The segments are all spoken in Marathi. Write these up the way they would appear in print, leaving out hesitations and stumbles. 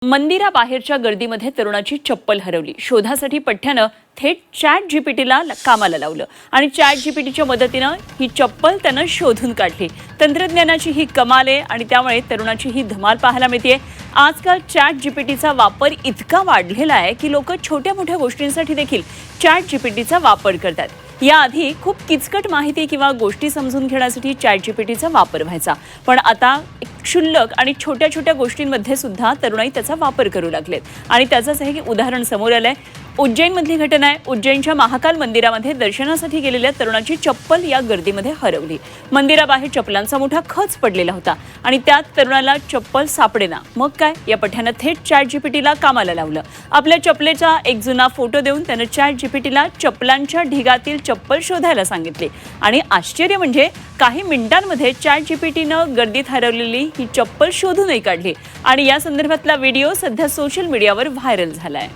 मंदिराबाहेरच्या गर्दीमध्ये तरुणाची चप्पल हरवली। शोधासाठी पठ्ठ्यानं थेट चॅट जीपीटीला कामाला लावलं आणि चॅट जीपीटीच्या मदतीनं ही चप्पल त्यानं शोधून काढली। तंत्रज्ञानाची ही कमाल आहे आणि त्यामुळे तरुणाची ही धमाल पाहायला मिळते। आजकाल चॅट जीपीटीचा वापर इतका वाढलेला आहे की लोक छोट्या मोठ्या गोष्टींसाठी देखील चॅट जीपीटीचा वापर करतात। याआधी खूप किचकट माहिती किंवा गोष्टी समजून घेण्यासाठी चॅट जीपीटीचा वापर व्हायचा, पण आता क्षुल्लक आणि छोट्या छोट्या गोष्टींमध्ये सुद्धा तरुणाई त्याचा वापर करू लागलेत आणि त्याचंच हे उदाहरण समोर आलंय। उज्जैनमधली घटना आहे। उज्जैनच्या महाकाल मंदिरामध्ये दर्शनासाठी गेलेल्या तरुणाची चप्पल या गर्दीमध्ये हरवली। मंदिराबाहेर चप्पलांचा मोठा खच पडलेला होता आणि त्यात तरुणाला चप्पल सापडेना। मग काय, या पठ्ठ्यानं थेट चॅट जीपीटीला कामाला लावलं। आपल्या चप्पलेचा एक जुना फोटो देऊन त्यानं चॅट जीपीटीला चप्पलांच्या ढिगातील चप्पल शोधायला सांगितले आणि आश्चर्य म्हणजे काही मिनिटांमध्ये चॅट जीपीटीनं गर्दीत हरवलेली ही चप्पल शोधूनही काढली आणि या संदर्भातला व्हिडिओ सध्या सोशल मीडियावर व्हायरल झालाय।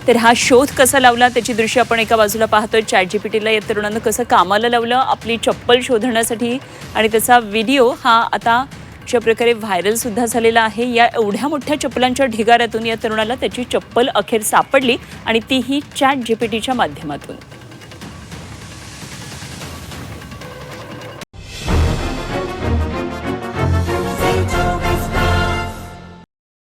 तर हा शोध कसा लावला त्याची दृश्य आपण एका बाजूला पाहतोय। चॅट जीपीटीला या तरुणानं कसं कामाला लावलं आपली चप्पल शोधण्यासाठी आणि त्याचा व्हिडिओ हा आता अशा प्रकारे व्हायरल सुद्धा झालेला आहे। या एवढ्या मोठ्या चप्पलांच्या ढिगाऱ्यातून या तरुणाला त्याची चप्पल अखेर सापडली आणि तीही चॅट जीपीटीच्या माध्यमातून।